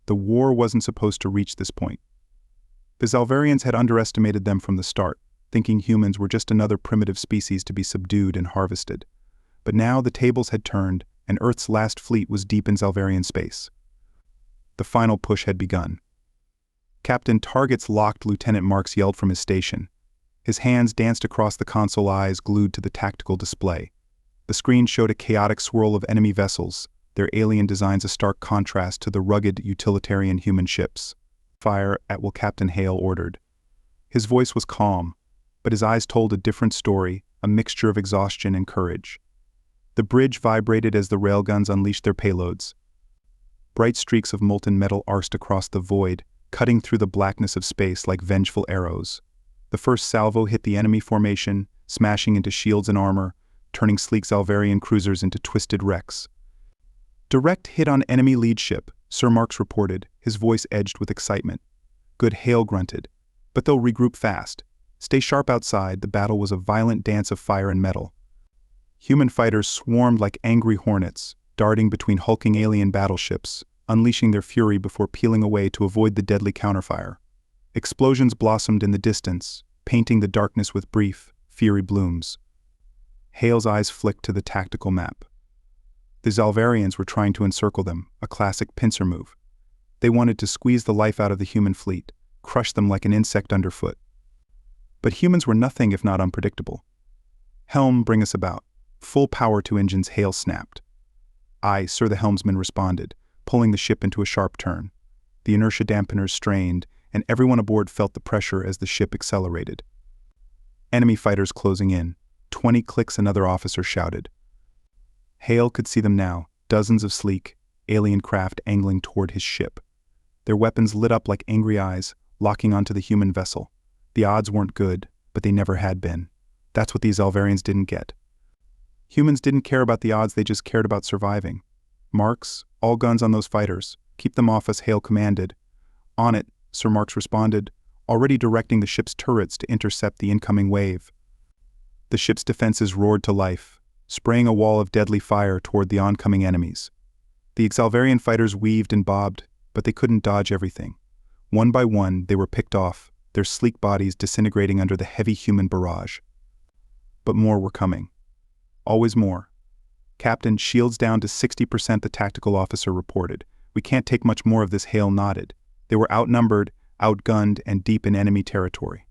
The war wasn't supposed to reach this point. The Zalvarians had underestimated them from the start, thinking humans were just another primitive species to be subdued and harvested. But now the tables had turned, and Earth's last fleet was deep in Zalvarian space. The final push had begun. Captain Target's locked, Lieutenant Marks yelled from his station. His hands danced across the console, eyes glued to the tactical display. The screen showed a chaotic swirl of enemy vessels, their alien designs a stark contrast to the rugged, utilitarian human ships. "Fire at will," Captain Hale ordered. His voice was calm, but his eyes told a different story, a mixture of exhaustion and courage. The bridge vibrated as the railguns unleashed their payloads. Bright streaks of molten metal arced across the void, cutting through the blackness of space like vengeful arrows. The first salvo hit the enemy formation, smashing into shields and armor, turning sleek Zalvarian cruisers into twisted wrecks. "Direct hit on enemy lead ship," Sir Marks reported, his voice edged with excitement. "Good," Hale grunted. "But they'll regroup fast. Stay sharp outside." The battle was a violent dance of fire and metal. Human fighters swarmed like angry hornets, darting between hulking alien battleships, unleashing their fury before peeling away to avoid the deadly counterfire. Explosions blossomed in the distance, painting the darkness with brief, fiery blooms. Hale's eyes flicked to the tactical map. The Zalvarians were trying to encircle them, a classic pincer move. They wanted to squeeze the life out of the human fleet, crush them like an insect underfoot. But humans were nothing if not unpredictable. "Helm, bring us about." "Full power to engines," Hale snapped. "Aye, sir," the helmsman responded, pulling the ship into a sharp turn. The inertia dampeners strained, and everyone aboard felt the pressure as the ship accelerated. Enemy fighters closing in. 20 clicks, another officer shouted. Hale could see them now, dozens of sleek, alien craft angling toward his ship. Their weapons lit up like angry eyes, locking onto the human vessel. The odds weren't good, but they never had been. That's what these Zalvarians didn't get. Humans didn't care about the odds, they just cared about surviving. "Marks, all guns on those fighters. Keep them off us," Hale commanded. "On it," Sir Marks responded, already directing the ship's turrets to intercept the incoming wave. The ship's defenses roared to life, spraying a wall of deadly fire toward the oncoming enemies. The Zalvarian fighters weaved and bobbed, but they couldn't dodge everything. One by one, they were picked off, their sleek bodies disintegrating under the heavy human barrage. But more were coming. Always more. "Captain, shields down to 60%, the tactical officer reported. "We can't take much more of this," Hale nodded. They were outnumbered, outgunned, and deep in enemy territory.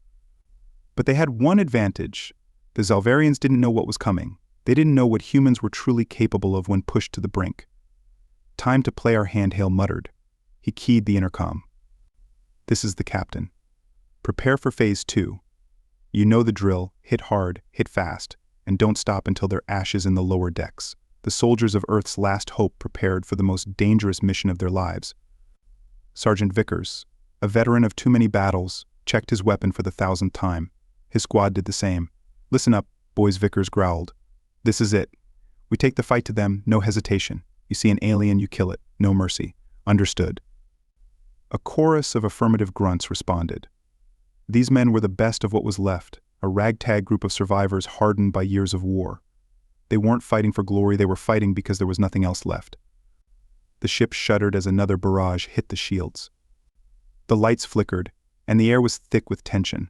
But they had one advantage. The Zalvarians didn't know what was coming. They didn't know what humans were truly capable of when pushed to the brink. "Time to play our hand," Hale muttered. He keyed the intercom. "This is the captain. Prepare for phase 2. You know the drill. Hit hard, hit fast, and don't stop until there are ashes in the lower decks." The soldiers of Earth's last hope prepared for the most dangerous mission of their lives. Sergeant Vickers, a veteran of too many battles, checked his weapon for the 1,000th time. His squad did the same. "Listen up, boys," Vickers growled. "This is it. We take the fight to them, no hesitation. You see an alien, you kill it, no mercy. Understood?" A chorus of affirmative grunts responded. These men were the best of what was left, a ragtag group of survivors hardened by years of war. They weren't fighting for glory, they were fighting because there was nothing else left. The ship shuddered as another barrage hit the shields. The lights flickered, and the air was thick with tension.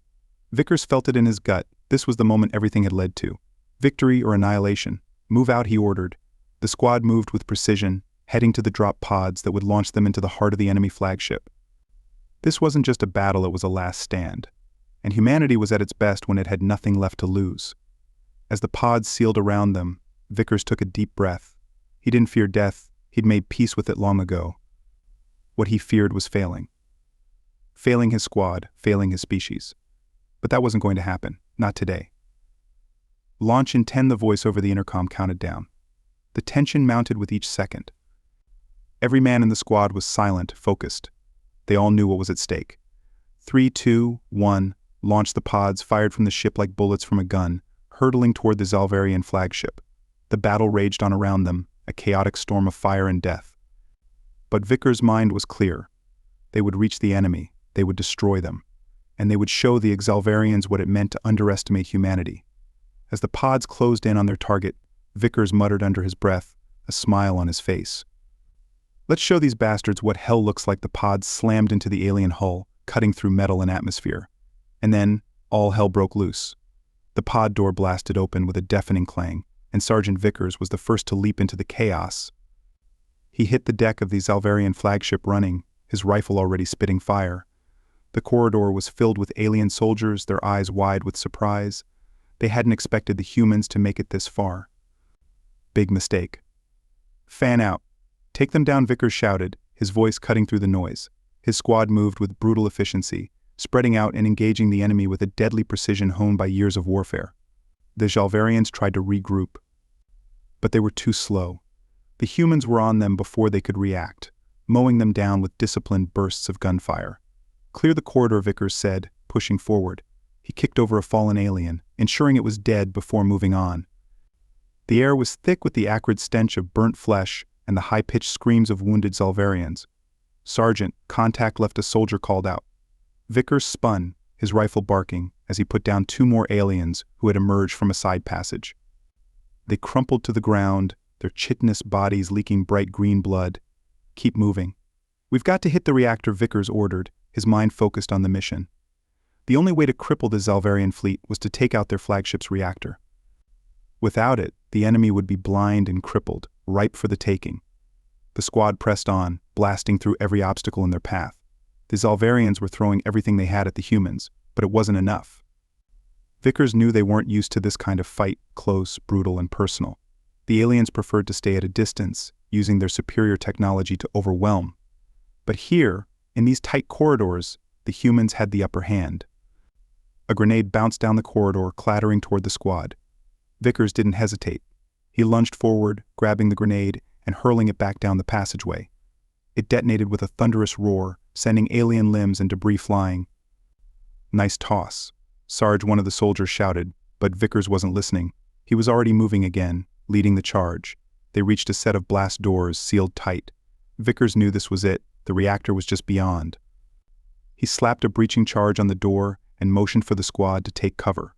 Vickers felt it in his gut. This was the moment everything had led to. Victory or annihilation. "Move out," he ordered. The squad moved with precision, heading to the drop pods that would launch them into the heart of the enemy flagship. This wasn't just a battle, it was a last stand. And humanity was at its best when it had nothing left to lose. As the pods sealed around them, Vickers took a deep breath. He didn't fear death, he'd made peace with it long ago. What he feared was failing. Failing his squad, failing his species. But that wasn't going to happen, not today. "Launch in 10, the voice over the intercom counted down. The tension mounted with each second. Every man in the squad was silent, focused. They all knew what was at stake. 3, 2, 1, launched the pods, fired from the ship like bullets from a gun, hurtling toward the Zalvarian flagship. The battle raged on around them, a chaotic storm of fire and death. But Vickers' mind was clear. They would reach the enemy, they would destroy them, and they would show the Zalvarians what it meant to underestimate humanity. As the pods closed in on their target, Vickers muttered under his breath, a smile on his face. Let's show these bastards what hell looks like. The pod slammed into the alien hull, cutting through metal and atmosphere. And then, all hell broke loose. The pod door blasted open with a deafening clang, and Sergeant Vickers was the first to leap into the chaos. He hit the deck of the Zalvarian flagship running, his rifle already spitting fire. The corridor was filled with alien soldiers, their eyes wide with surprise. They hadn't expected the humans to make it this far. Big mistake. Fan out. Take them down, Vickers shouted, his voice cutting through the noise. His squad moved with brutal efficiency, spreading out and engaging the enemy with a deadly precision honed by years of warfare. The Zalvarians tried to regroup, but they were too slow. The humans were on them before they could react, mowing them down with disciplined bursts of gunfire. Clear the corridor, Vickers said, pushing forward. He kicked over a fallen alien, ensuring it was dead before moving on. The air was thick with the acrid stench of burnt flesh and the high-pitched screams of wounded Zalvarians. "Sergeant, contact," left a soldier called out. Vickers spun, his rifle barking, as he put down 2 more aliens who had emerged from a side passage. They crumpled to the ground, their chitinous bodies leaking bright green blood. "Keep moving. We've got to hit the reactor," Vickers ordered, his mind focused on the mission. The only way to cripple the Zalvarian fleet was to take out their flagship's reactor. Without it, the enemy would be blind and crippled, ripe for the taking. The squad pressed on, blasting through every obstacle in their path. The Zalvarians were throwing everything they had at the humans, but it wasn't enough. Vickers knew they weren't used to this kind of fight, close, brutal, and personal. The aliens preferred to stay at a distance, using their superior technology to overwhelm. But here, in these tight corridors, the humans had the upper hand. A grenade bounced down the corridor, clattering toward the squad. Vickers didn't hesitate. He lunged forward, grabbing the grenade and hurling it back down the passageway. It detonated with a thunderous roar, sending alien limbs and debris flying. "Nice toss," Sarge, one of the soldiers, shouted, but Vickers wasn't listening. He was already moving again, leading the charge. They reached a set of blast doors, sealed tight. Vickers knew this was it. The reactor was just beyond. He slapped a breaching charge on the door and motioned for the squad to take cover.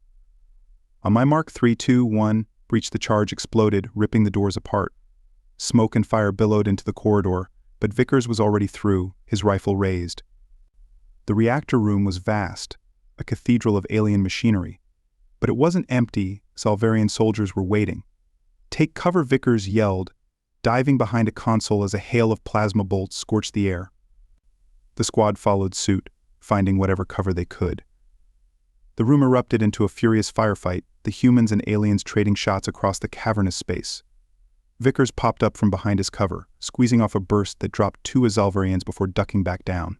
On my mark, 3, 2, 1, breach. The charge exploded, ripping the doors apart. Smoke and fire billowed into the corridor, but Vickers was already through, his rifle raised. The reactor room was vast, a cathedral of alien machinery. But it wasn't empty. Zalvarian soldiers were waiting. "Take cover," Vickers yelled, diving behind a console as a hail of plasma bolts scorched the air. The squad followed suit, finding whatever cover they could. The room erupted into a furious firefight, the humans and aliens trading shots across the cavernous space. Vickers popped up from behind his cover, squeezing off a burst that dropped 2 Zalvarians before ducking back down.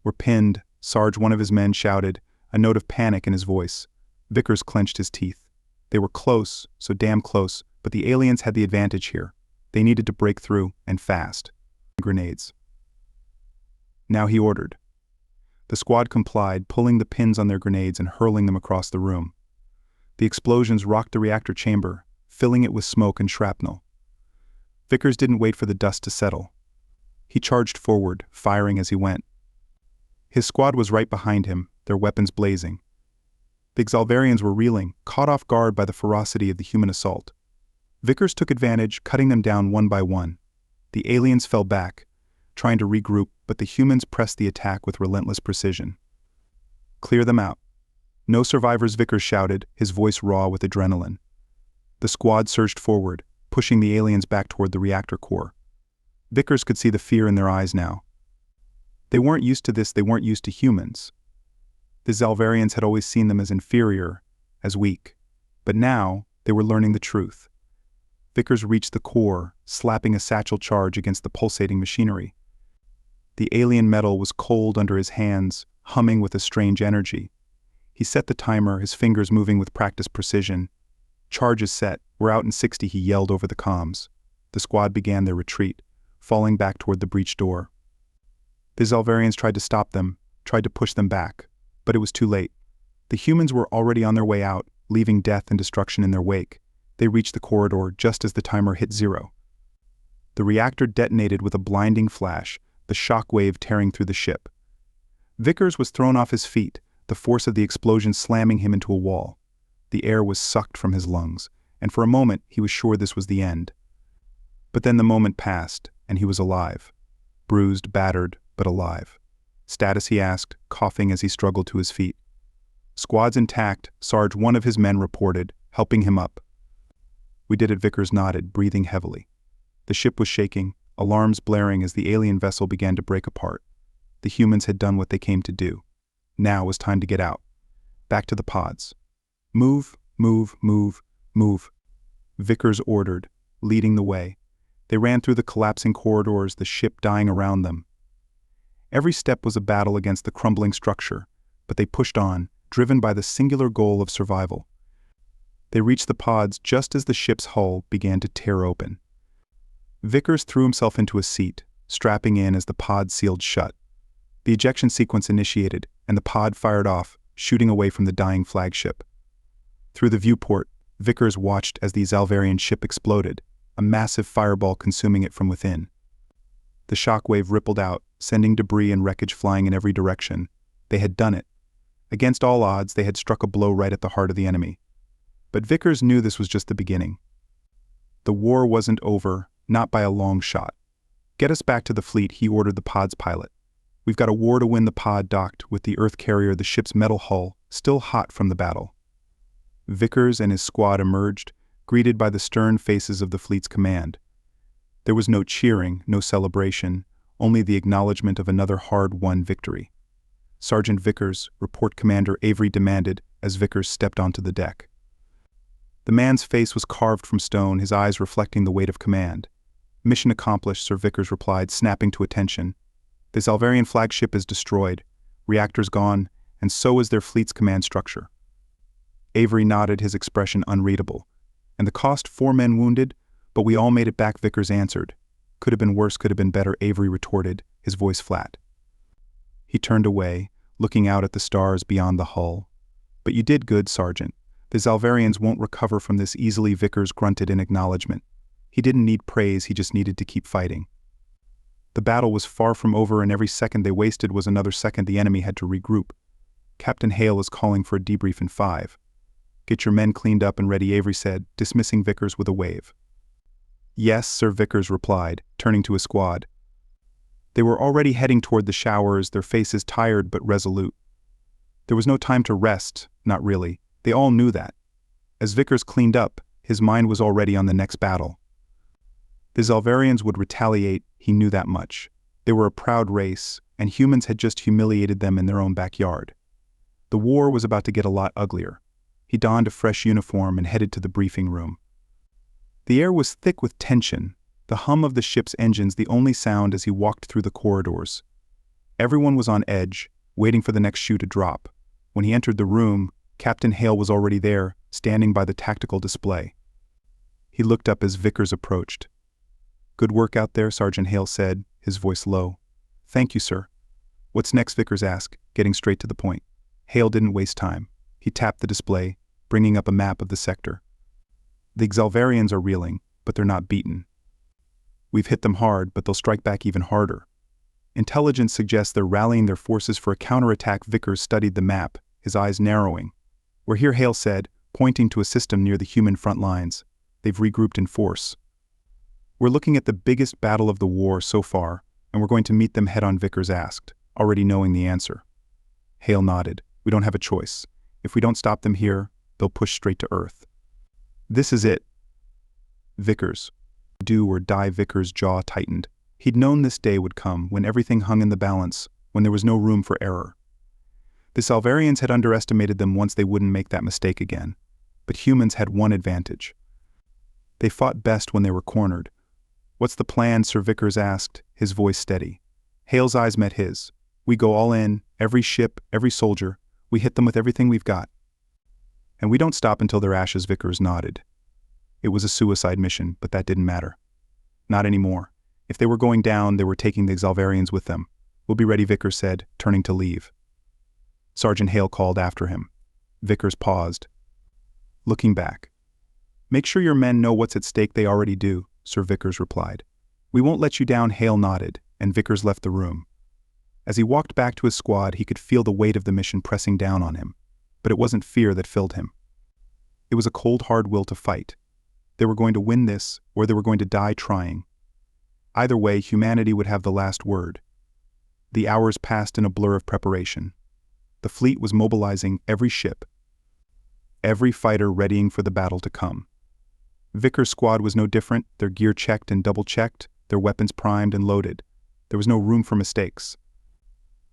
"We're pinned," Sarge, one of his men, shouted, a note of panic in his voice. Vickers clenched his teeth. They were close, so damn close, but the aliens had the advantage here. They needed to break through, and fast. Grenades. Now he ordered. The squad complied, pulling the pins on their grenades and hurling them across the room. The explosions rocked the reactor chamber, filling it with smoke and shrapnel. Vickers didn't wait for the dust to settle. He charged forward, firing as he went. His squad was right behind him, their weapons blazing. The Zalvarians were reeling, caught off guard by the ferocity of the human assault. Vickers took advantage, cutting them down one by one. The aliens fell back, trying to regroup, but the humans pressed the attack with relentless precision. "Clear them out." "No survivors," Vickers shouted, his voice raw with adrenaline. The squad surged forward, pushing the aliens back toward the reactor core. Vickers could see the fear in their eyes now. They weren't used to this. They weren't used to humans. The Zalvarians had always seen them as inferior, as weak. But now, they were learning the truth. Vickers reached the core, slapping a satchel charge against the pulsating machinery. The alien metal was cold under his hands, humming with a strange energy. He set the timer, his fingers moving with practiced precision. "Charge is set. We're out in 60, he yelled over the comms. The squad began their retreat, falling back toward the breach door. The Zalvarians tried to stop them, tried to push them back, but it was too late. The humans were already on their way out, leaving death and destruction in their wake. They reached the corridor just as the timer hit 0. The reactor detonated with a blinding flash, the shock wave tearing through the ship. Vickers was thrown off his feet, the force of the explosion slamming him into a wall. The air was sucked from his lungs, and for a moment he was sure this was the end. But then the moment passed, and he was alive. Bruised, battered, but alive. Status, he asked, coughing as he struggled to his feet. Squad's intact, Sarge, one of his men reported, helping him up. We did it, Vickers nodded, breathing heavily. The ship was shaking, alarms blaring as the alien vessel began to break apart. The humans had done what they came to do. Now was time to get out. Back to the pods. Move, move, move, move. Vickers ordered, leading the way. They ran through the collapsing corridors, the ship dying around them. Every step was a battle against the crumbling structure, but they pushed on, driven by the singular goal of survival. They reached the pods just as the ship's hull began to tear open. Vickers threw himself into a seat, strapping in as the pod sealed shut. The ejection sequence initiated, and the pod fired off, shooting away from the dying flagship. Through the viewport, Vickers watched as the Zalvarian ship exploded, a massive fireball consuming it from within. The shockwave rippled out, sending debris and wreckage flying in every direction. They had done it. Against all odds, they had struck a blow right at the heart of the enemy. But Vickers knew this was just the beginning. The war wasn't over, not by a long shot. Get us back to the fleet, he ordered the pod's pilot. We've got a war to win. The pod docked with the Earth carrier, the ship's metal hull, still hot from the battle. Vickers and his squad emerged, greeted by the stern faces of the fleet's command. There was no cheering, no celebration, only the acknowledgement of another hard-won victory. Sergeant Vickers, Report Commander Avery demanded as Vickers stepped onto the deck. The man's face was carved from stone, his eyes reflecting the weight of command. Mission accomplished, Sir Vickers replied, snapping to attention. The Zalvarian flagship is destroyed, reactors gone, and so is their fleet's command structure. Avery nodded, his expression unreadable. And the cost, 4 men wounded, but we all made it back, Vickers answered. Could have been worse, could have been better, Avery retorted, his voice flat. He turned away, looking out at the stars beyond the hull. But you did good, Sergeant. The Zalvarians won't recover from this easily, Vickers grunted in acknowledgement. He didn't need praise, he just needed to keep fighting. The battle was far from over, and every second they wasted was another second the enemy had to regroup. Captain Hale is calling for a debrief in 5. Get your men cleaned up and ready, Avery said, dismissing Vickers with a wave. Yes, Sir, Vickers replied, turning to his squad. They were already heading toward the showers, their faces tired but resolute. There was no time to rest, not really. They all knew that. As Vickers cleaned up, his mind was already on the next battle. The Zalvarians would retaliate, he knew that much. They were a proud race, and humans had just humiliated them in their own backyard. The war was about to get a lot uglier. He donned a fresh uniform and headed to the briefing room. The air was thick with tension, the hum of the ship's engines the only sound as he walked through the corridors. Everyone was on edge, waiting for the next shoe to drop. When he entered the room, Captain Hale was already there, standing by the tactical display. He looked up as Vickers approached. Good work out there, Sergeant Hale said, his voice low. Thank you, sir. What's next, Vickers asked, getting straight to the point. Hale didn't waste time. He tapped the display, bringing up a map of the sector. The Zalvarians are reeling, but they're not beaten. We've hit them hard, but they'll strike back even harder. Intelligence suggests they're rallying their forces for a counterattack. Vickers studied the map, his eyes narrowing. We're here, Hale said, pointing to a system near the human front lines. They've regrouped in force. We're looking at the biggest battle of the war so far, and we're going to meet them head-on, Vickers asked, already knowing the answer. Hale nodded. We don't have a choice. If we don't stop them here, they'll push straight to Earth. This is it. Vickers. Do or die. Vickers' jaw tightened. He'd known this day would come, when everything hung in the balance, when there was no room for error. The Zalvarians had underestimated them once, they wouldn't make that mistake again. But humans had one advantage. They fought best when they were cornered. What's the plan, Sir, Vickers asked, his voice steady. Hale's eyes met his. We go all in, every ship, every soldier. We hit them with everything we've got. And we don't stop until they're ashes, Vickers nodded. It was a suicide mission, but that didn't matter. Not anymore. If they were going down, they were taking the Zalvarians with them. We'll be ready, Vickers said, turning to leave. Sergeant Hale called after him. Vickers paused, looking back. Make sure your men know what's at stake. They already do, Sir, Vickers replied. We won't let you down. Hale nodded, and Vickers left the room. As he walked back to his squad, he could feel the weight of the mission pressing down on him. But it wasn't fear that filled him. It was a cold, hard will to fight. They were going to win this, or they were going to die trying. Either way, humanity would have the last word. The hours passed in a blur of preparation. The fleet was mobilizing every ship, every fighter readying for the battle to come. Vickers' squad was no different, their gear checked and double-checked, their weapons primed and loaded. There was no room for mistakes.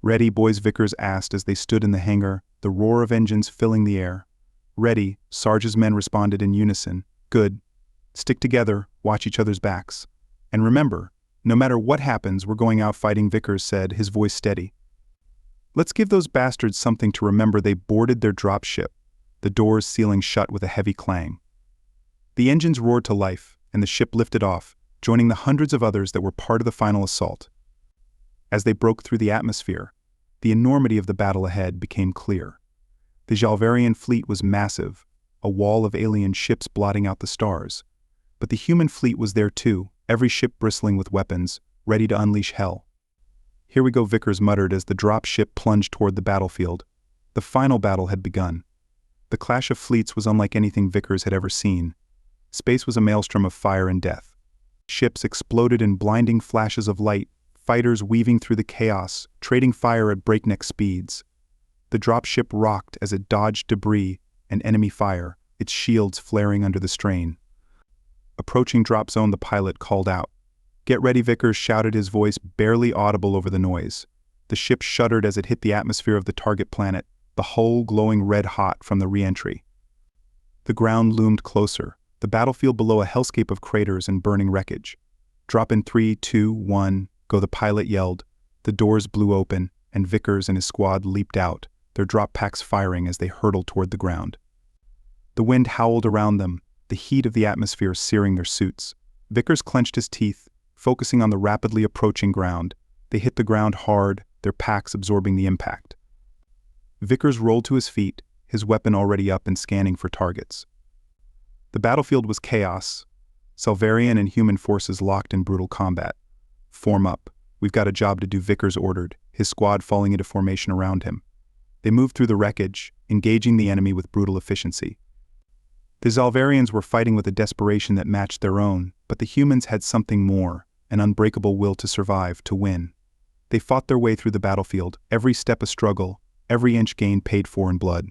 "Ready, boys?" Vickers asked as they stood in the hangar, the roar of engines filling the air. "Ready," Sarge's men responded in unison. "Good. Stick together, watch each other's backs. And remember, no matter what happens, we're going out fighting," Vickers said, his voice steady. "Let's give those bastards something to remember." They boarded their drop ship, the doors sealing shut with a heavy clang. The engines roared to life, and the ship lifted off, joining the hundreds of others that were part of the final assault. As they broke through the atmosphere, the enormity of the battle ahead became clear. The Jalvarian fleet was massive, a wall of alien ships blotting out the stars. But the human fleet was there too, every ship bristling with weapons, ready to unleash hell. "Here we go," Vickers muttered as the drop ship plunged toward the battlefield. The final battle had begun. The clash of fleets was unlike anything Vickers had ever seen. Space was a maelstrom of fire and death. Ships exploded in blinding flashes of light, fighters weaving through the chaos, trading fire at breakneck speeds. The dropship rocked as it dodged debris and enemy fire, its shields flaring under the strain. Approaching drop zone, the pilot called out. "Get ready," Vickers shouted, his voice barely audible over the noise. The ship shuddered as it hit the atmosphere of the target planet, the hull glowing red-hot from the re-entry. The ground loomed closer, the battlefield below a hellscape of craters and burning wreckage. "Drop in 3, 2, 1, go," the pilot yelled. The doors blew open, and Vickers and his squad leaped out, their drop packs firing as they hurtled toward the ground. The wind howled around them, the heat of the atmosphere searing their suits. Vickers clenched his teeth, focusing on the rapidly approaching ground. They hit the ground hard, their packs absorbing the impact. Vickers rolled to his feet, his weapon already up and scanning for targets. The battlefield was chaos. Salvarian and human forces locked in brutal combat. "Form up. We've got a job to do," Vickers ordered, his squad falling into formation around him. They moved through the wreckage, engaging the enemy with brutal efficiency. The Zalvarians were fighting with a desperation that matched their own, but the humans had something more, an unbreakable will to survive, to win. They fought their way through the battlefield, every step a struggle, every inch gained paid for in blood.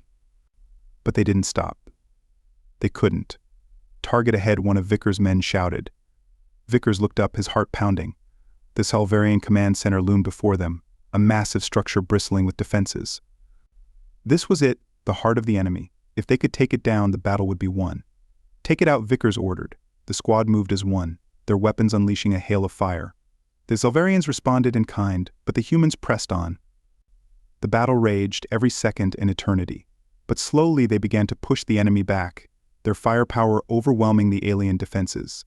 But they didn't stop. They couldn't. "Target ahead," one of Vickers' men shouted. Vickers looked up, his heart pounding. The Salvarian command center loomed before them, a massive structure bristling with defenses. This was it, the heart of the enemy. If they could take it down, the battle would be won. "Take it out," Vickers ordered. The squad moved as one, their weapons unleashing a hail of fire. The Zalvarians responded in kind, but the humans pressed on. The battle raged, every second an eternity. But slowly they began to push the enemy back, their firepower overwhelming the alien defenses.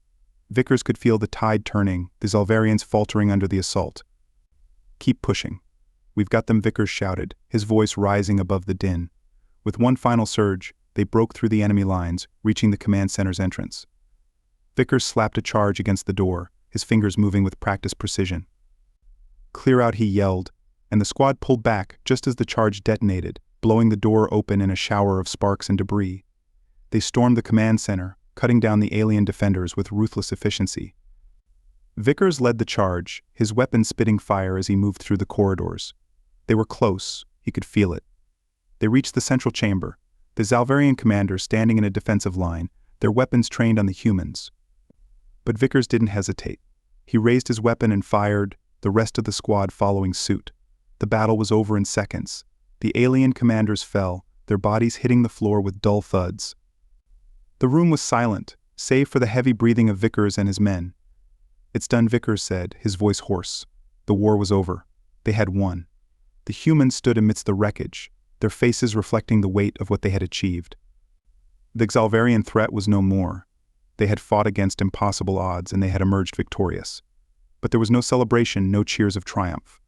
Vickers could feel the tide turning, the Zalvarians faltering under the assault. "Keep pushing. We've got them," Vickers shouted, his voice rising above the din. With one final surge, they broke through the enemy lines, reaching the command center's entrance. Vickers slapped a charge against the door, his fingers moving with practiced precision. "Clear out," he yelled, and the squad pulled back just as the charge detonated, blowing the door open in a shower of sparks and debris. They stormed the command center, cutting down the alien defenders with ruthless efficiency. Vickers led the charge, his weapon spitting fire as he moved through the corridors. They were close, he could feel it. They reached the central chamber, the Zalvarian commanders standing in a defensive line, their weapons trained on the humans. But Vickers didn't hesitate. He raised his weapon and fired, the rest of the squad following suit. The battle was over in seconds. The alien commanders fell, their bodies hitting the floor with dull thuds. The room was silent, save for the heavy breathing of Vickers and his men. "It's done," Vickers said, his voice hoarse. The war was over. They had won. The humans stood amidst the wreckage, their faces reflecting the weight of what they had achieved. The Zalvarian threat was no more. They had fought against impossible odds and they had emerged victorious. But there was no celebration, no cheers of triumph.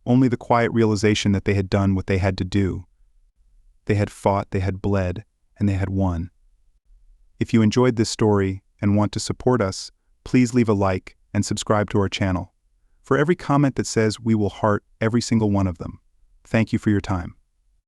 Only the quiet realization that they had done what they had to do. They had fought, they had bled, and they had won. If you enjoyed this story and want to support us, please leave a like and subscribe to our channel. For every comment that says, we will heart every single one of them. Thank you for your time.